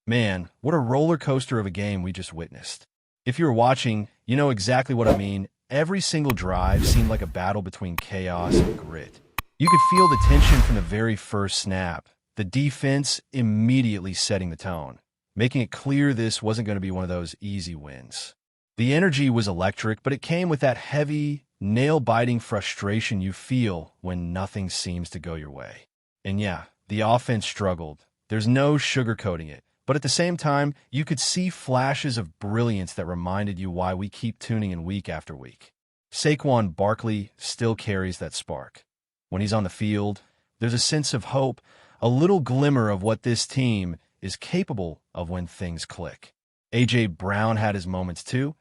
Man, what a roller coaster of a game we just witnessed. If you were watching, you know exactly what I mean. Every single drive seemed like a battle between chaos and grit. You could feel the tension from the very first snap, the defense immediately setting the tone, making it clear this wasn't going to be one of those easy wins. The energy was electric, but it came with that heavy, nail-biting frustration you feel when nothing seems to go your way. And yeah, the offense struggled. There's no sugarcoating it. But at the same time, you could see flashes of brilliance that reminded you why we keep tuning in week after week. Saquon Barkley still carries that spark. When he's on the field, there's a sense of hope, a little glimmer of what this team is capable of when things click. A.J. Brown had his moments too,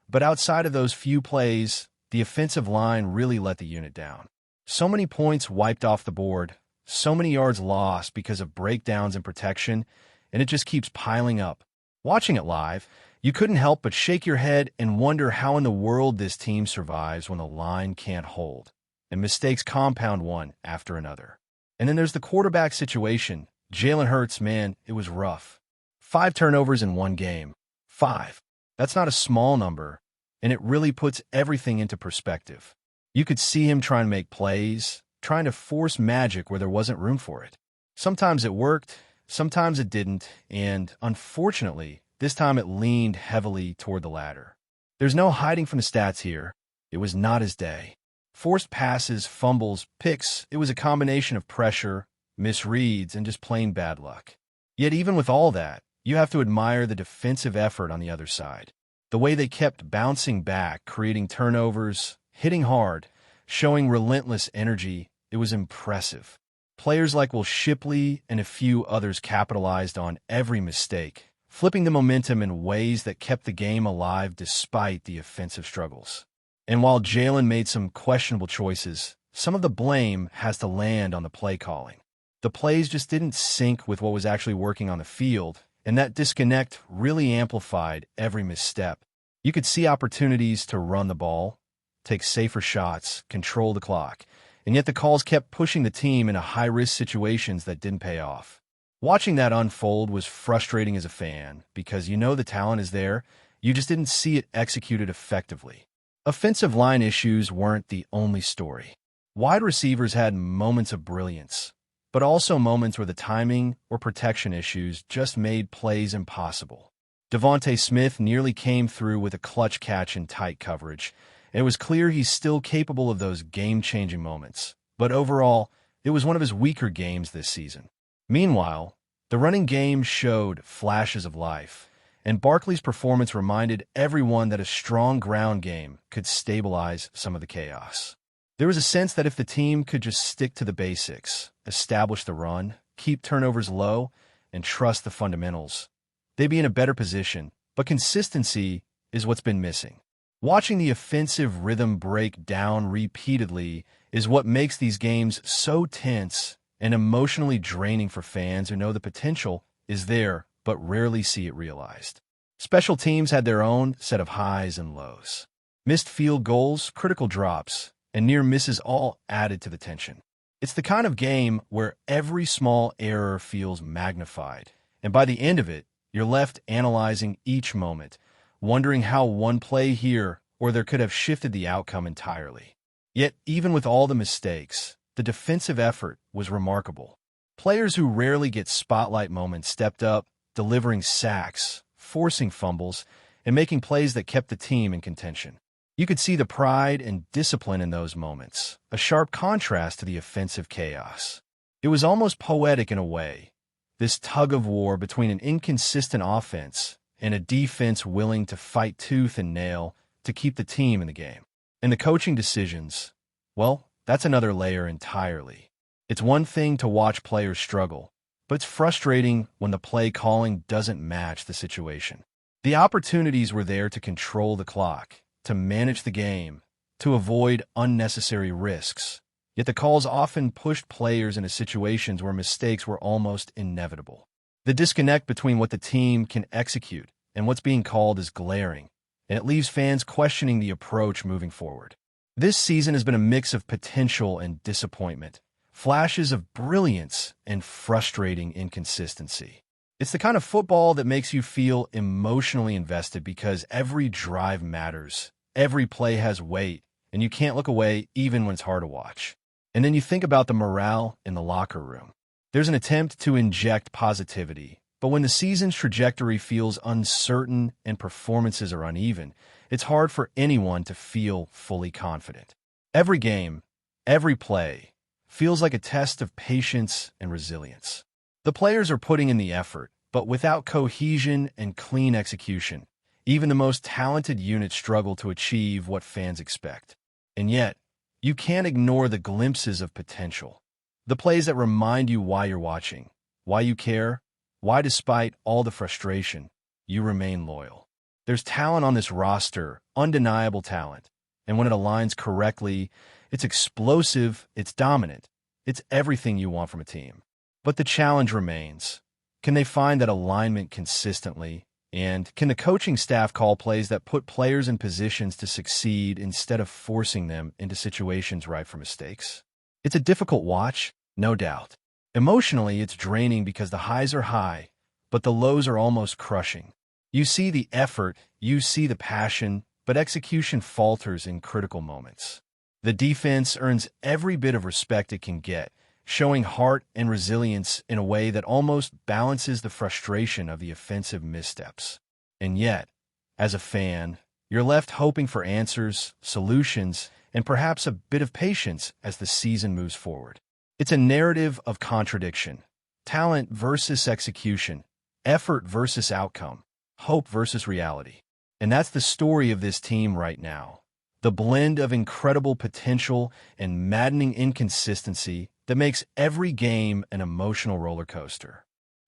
but outside of those few plays, the offensive line really let the unit down. So many points wiped off the board, so many yards lost because of breakdowns in protection, and it just keeps piling up. Watching it live, you couldn't help but shake your head and wonder how in the world this team survives when the line can't hold, and mistakes compound one after another. And then there's the quarterback situation. Jalen Hurts, man, it was rough. 5 turnovers in one game. 5. That's not a small number, and it really puts everything into perspective. You could see him trying to make plays, trying to force magic where there wasn't room for it. Sometimes it worked, sometimes it didn't, and unfortunately, this time it leaned heavily toward the latter. There's no hiding from the stats here. It was not his day. Forced passes, fumbles, picks, it was a combination of pressure, misreads, and just plain bad luck. Yet even with all that, you have to admire the defensive effort on the other side. The way they kept bouncing back, creating turnovers, hitting hard, showing relentless energy, it was impressive. Players like Will Shipley and a few others capitalized on every mistake, flipping the momentum in ways that kept the game alive despite the offensive struggles. And while Jalen made some questionable choices, some of the blame has to land on the play calling. The plays just didn't sync with what was actually working on the field, and that disconnect really amplified every misstep. You could see opportunities to run the ball, take safer shots, control the clock, and yet the calls kept pushing the team into high-risk situations that didn't pay off. Watching that unfold was frustrating as a fan because you know the talent is there, you just didn't see it executed effectively. Offensive line issues weren't the only story. Wide receivers had moments of brilliance, but also moments where the timing or protection issues just made plays impossible. Devontae Smith nearly came through with a clutch catch in tight coverage, and it was clear he's still capable of those game-changing moments. But overall, it was one of his weaker games this season. Meanwhile, the running game showed flashes of life, and Barkley's performance reminded everyone that a strong ground game could stabilize some of the chaos. There was a sense that if the team could just stick to the basics, establish the run, keep turnovers low, and trust the fundamentals, they'd be in a better position. But consistency is what's been missing. Watching the offensive rhythm break down repeatedly is what makes these games so tense and emotionally draining for fans who know the potential is there but rarely see it realized. Special teams had their own set of highs and lows. Missed field goals, critical drops, and near misses all added to the tension. It's the kind of game where every small error feels magnified, and by the end of it, you're left analyzing each moment, wondering how one play here or there could have shifted the outcome entirely. Yet, even with all the mistakes, the defensive effort was remarkable. Players who rarely get spotlight moments stepped up, delivering sacks, forcing fumbles, and making plays that kept the team in contention. You could see the pride and discipline in those moments, a sharp contrast to the offensive chaos. It was almost poetic in a way, this tug-of-war between an inconsistent offense and a defense willing to fight tooth and nail to keep the team in the game. And the coaching decisions, well, that's another layer entirely. It's one thing to watch players struggle, but it's frustrating when the play calling doesn't match the situation. The opportunities were there to control the clock, to manage the game, to avoid unnecessary risks. Yet the calls often pushed players into situations where mistakes were almost inevitable. The disconnect between what the team can execute and what's being called is glaring, and it leaves fans questioning the approach moving forward. This season has been a mix of potential and disappointment, flashes of brilliance and frustrating inconsistency. It's the kind of football that makes you feel emotionally invested because every drive matters, every play has weight, and you can't look away even when it's hard to watch. And then you think about the morale in the locker room. There's an attempt to inject positivity, but when the season's trajectory feels uncertain and performances are uneven, it's hard for anyone to feel fully confident. Every game, every play, feels like a test of patience and resilience. The players are putting in the effort, but without cohesion and clean execution, even the most talented units struggle to achieve what fans expect. And yet, you can't ignore the glimpses of potential. The plays that remind you why you're watching, why you care, why despite all the frustration, you remain loyal. There's talent on this roster, undeniable talent. And when it aligns correctly, it's explosive, it's dominant, it's everything you want from a team. But the challenge remains. Can they find that alignment consistently? And can the coaching staff call plays that put players in positions to succeed instead of forcing them into situations ripe for mistakes? It's a difficult watch, no doubt. Emotionally, it's draining because the highs are high, but the lows are almost crushing. You see the effort, you see the passion, but execution falters in critical moments. The defense earns every bit of respect it can get, showing heart and resilience in a way that almost balances the frustration of the offensive missteps. And yet, as a fan, you're left hoping for answers, solutions, and perhaps a bit of patience as the season moves forward. It's a narrative of contradiction, talent versus execution, effort versus outcome, hope versus reality. And that's the story of this team right now. The blend of incredible potential and maddening inconsistency that makes every game an emotional roller coaster.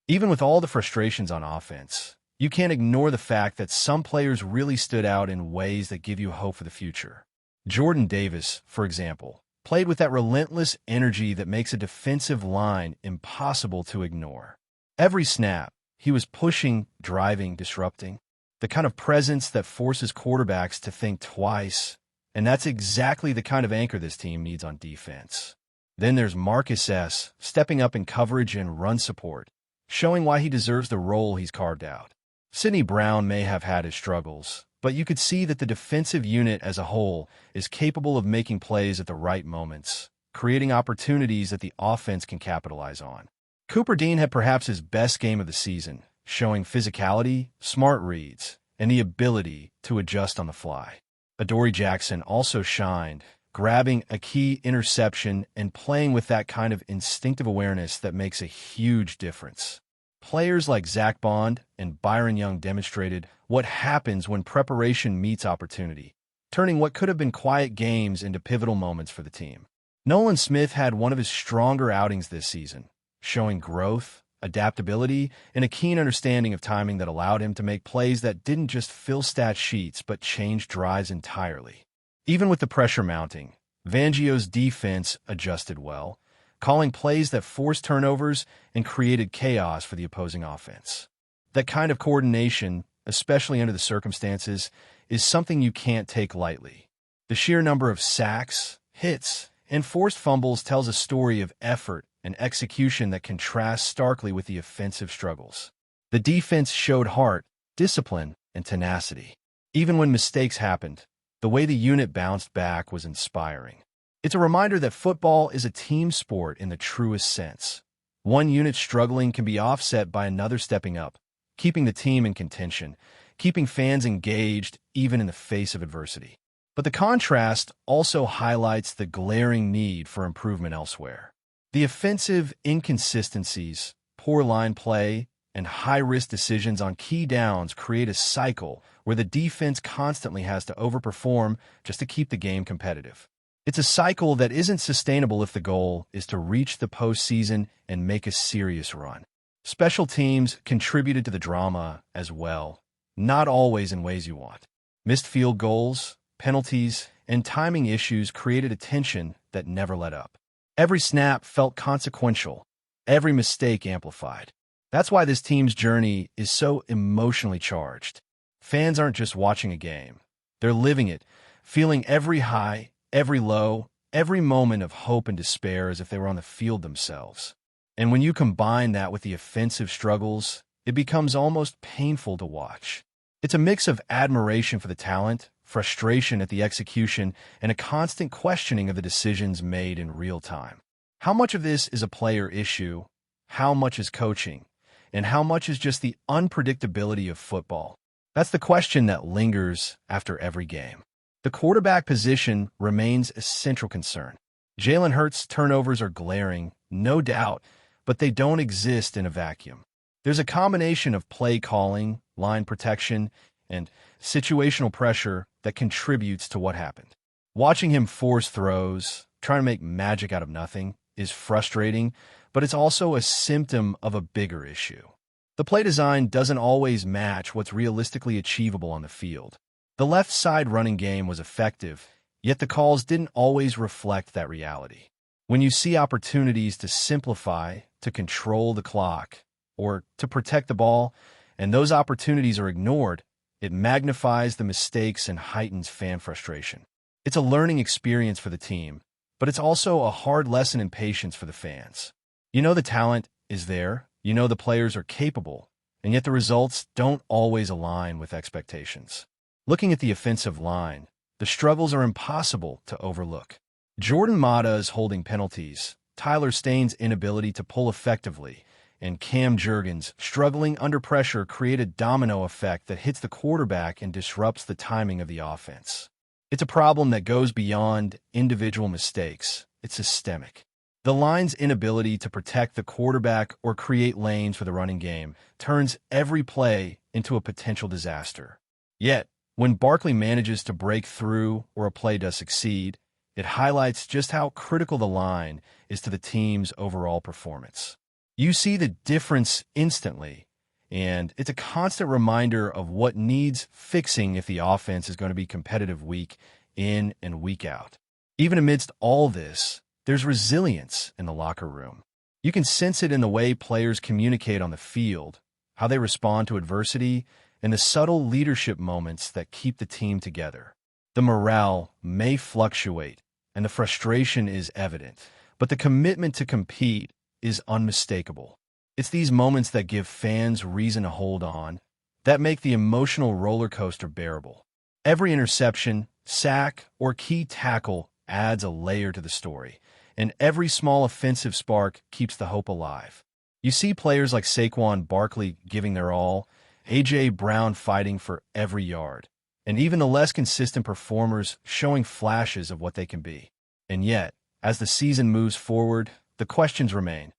Even with all the frustrations on offense, you can't ignore the fact that some players really stood out in ways that give you hope for the future. Jordan Davis, for example, played with that relentless energy that makes a defensive line impossible to ignore. Every snap, he was pushing, driving, disrupting. The kind of presence that forces quarterbacks to think twice, and that's exactly the kind of anchor this team needs on defense. Then there's Marcus S., stepping up in coverage and run support, showing why he deserves the role he's carved out. Sidney Brown may have had his struggles, but you could see that the defensive unit as a whole is capable of making plays at the right moments, creating opportunities that the offense can capitalize on. Cooper Dean had perhaps his best game of the season, showing physicality, smart reads, and the ability to adjust on the fly. Adoree Jackson also shined, grabbing a key interception and playing with that kind of instinctive awareness that makes a huge difference. Players like Zach Bond and Byron Young demonstrated what happens when preparation meets opportunity, turning what could have been quiet games into pivotal moments for the team. Nolan Smith had one of his stronger outings this season, showing growth, adaptability, and a keen understanding of timing that allowed him to make plays that didn't just fill stat sheets but change drives entirely. Even with the pressure mounting, Fangio's defense adjusted well, calling plays that forced turnovers and created chaos for the opposing offense. That kind of coordination, especially under the circumstances, is something you can't take lightly. The sheer number of sacks, hits, and forced fumbles tells a story of effort and execution that contrasts starkly with the offensive struggles. The defense showed heart, discipline, and tenacity. Even when mistakes happened, the way the unit bounced back was inspiring. It's a reminder that football is a team sport in the truest sense. One unit struggling can be offset by another stepping up, keeping the team in contention, keeping fans engaged even in the face of adversity. But the contrast also highlights the glaring need for improvement elsewhere. The offensive inconsistencies, poor line play, and high-risk decisions on key downs create a cycle where the defense constantly has to overperform just to keep the game competitive. It's a cycle that isn't sustainable if the goal is to reach the postseason and make a serious run. Special teams contributed to the drama as well, not always in ways you want. Missed field goals, penalties, and timing issues created a tension that never let up. Every snap felt consequential, every mistake amplified. That's why this team's journey is so emotionally charged. Fans aren't just watching a game. They're living it, feeling every high, every low, every moment of hope and despair as if they were on the field themselves. And when you combine that with the offensive struggles, it becomes almost painful to watch. It's a mix of admiration for the talent, frustration at the execution, and a constant questioning of the decisions made in real time. How much of this is a player issue? How much is coaching? And how much is just the unpredictability of football? That's the question that lingers after every game. The quarterback position remains a central concern. Jalen Hurts' turnovers are glaring, no doubt, but they don't exist in a vacuum. There's a combination of play calling, line protection, and situational pressure that contributes to what happened. Watching him force throws, trying to make magic out of nothing, is frustrating, but it's also a symptom of a bigger issue. The play design doesn't always match what's realistically achievable on the field. The left side running game was effective, yet the calls didn't always reflect that reality. When you see opportunities to simplify, to control the clock, or to protect the ball, and those opportunities are ignored, it magnifies the mistakes and heightens fan frustration. It's a learning experience for the team, but it's also a hard lesson in patience for the fans. You know the talent is there, you know the players are capable, and yet the results don't always align with expectations. Looking at the offensive line, the struggles are impossible to overlook. Jordan Matta's holding penalties, Tyler Stain's inability to pull effectively, and Cam Jurgens struggling under pressure create a domino effect that hits the quarterback and disrupts the timing of the offense. It's a problem that goes beyond individual mistakes. It's systemic. The line's inability to protect the quarterback or create lanes for the running game turns every play into a potential disaster. Yet, when Barkley manages to break through or a play does succeed, it highlights just how critical the line is to the team's overall performance. You see the difference instantly, and it's a constant reminder of what needs fixing if the offense is going to be competitive week in and week out. Even amidst all this, there's resilience in the locker room. You can sense it in the way players communicate on the field, how they respond to adversity, and the subtle leadership moments that keep the team together. The morale may fluctuate, and the frustration is evident, but the commitment to compete is unmistakable. It's these moments that give fans reason to hold on, that make the emotional roller coaster bearable. Every interception, sack, or key tackle adds a layer to the story, and every small offensive spark keeps the hope alive. You see players like Saquon Barkley giving their all, A.J. Brown fighting for every yard, and even the less consistent performers showing flashes of what they can be. And yet, as the season moves forward, the questions remain.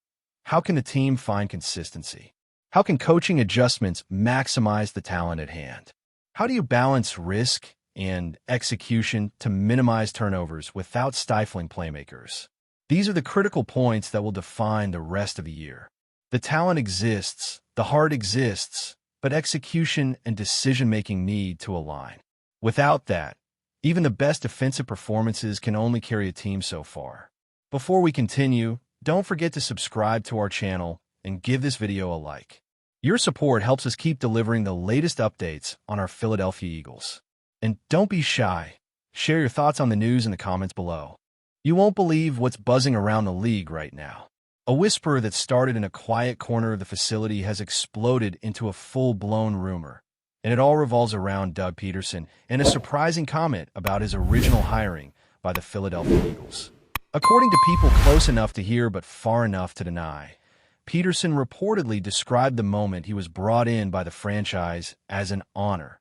How can the team find consistency? How can coaching adjustments maximize the talent at hand? How do you balance risk and execution to minimize turnovers without stifling playmakers? These are the critical points that will define the rest of the year. The talent exists, the heart exists, but execution and decision-making need to align. Without that, even the best defensive performances can only carry a team so far. Before we continue, don't forget to subscribe to our channel and give this video a like. Your support helps us keep delivering the latest updates on our Philadelphia Eagles. And don't be shy. Share your thoughts on the news in the comments below. You won't believe what's buzzing around the league right now. A whisper that started in a quiet corner of the facility has exploded into a full-blown rumor, and it all revolves around Doug Peterson and a surprising comment about his original hiring by the Philadelphia Eagles. According to people close enough to hear but far enough to deny, Peterson reportedly described the moment he was brought in by the franchise as an honor.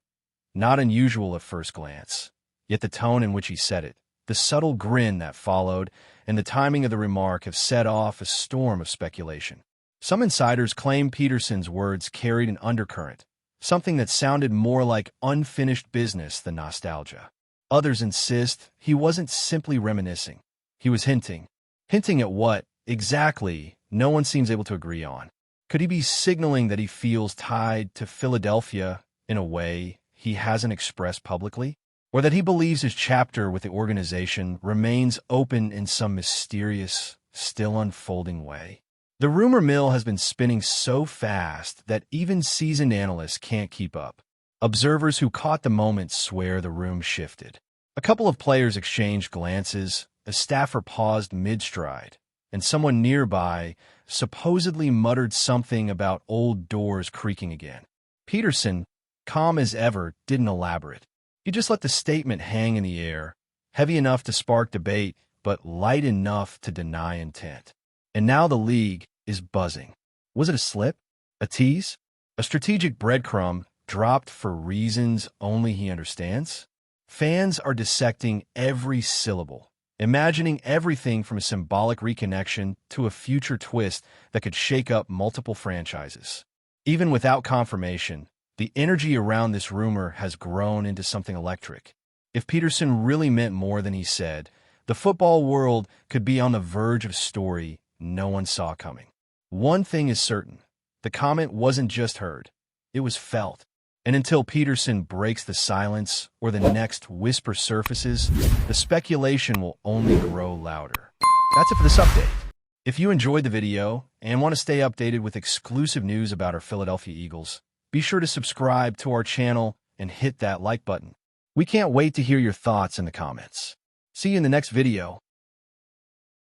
Not unusual at first glance, yet the tone in which he said it, the subtle grin that followed, and the timing of the remark have set off a storm of speculation. Some insiders claim Peterson's words carried an undercurrent, something that sounded more like unfinished business than nostalgia. Others insist he wasn't simply reminiscing. He was hinting. Hinting at what, exactly, no one seems able to agree on. Could he be signaling that he feels tied to Philadelphia in a way he hasn't expressed publicly? Or that he believes his chapter with the organization remains open in some mysterious, still unfolding way? The rumor mill has been spinning so fast that even seasoned analysts can't keep up. Observers who caught the moment swear the room shifted. A couple of players exchanged glances, a staffer paused mid-stride, and someone nearby supposedly muttered something about old doors creaking again. Peterson, calm as ever, didn't elaborate. He just let the statement hang in the air, heavy enough to spark debate, but light enough to deny intent. And now the league is buzzing. Was it a slip? A tease? A strategic breadcrumb dropped for reasons only he understands? Fans are dissecting every syllable, imagining everything from a symbolic reconnection to a future twist that could shake up multiple franchises. Even without confirmation, the energy around this rumor has grown into something electric. If Peterson really meant more than he said, the football world could be on the verge of a story no one saw coming. One thing is certain, the comment wasn't just heard, it was felt. And until Peterson breaks the silence or the next whisper surfaces, the speculation will only grow louder. That's it for this update. If you enjoyed the video and want to stay updated with exclusive news about our Philadelphia Eagles, be sure to subscribe to our channel and hit that like button. We can't wait to hear your thoughts in the comments. See you in the next video.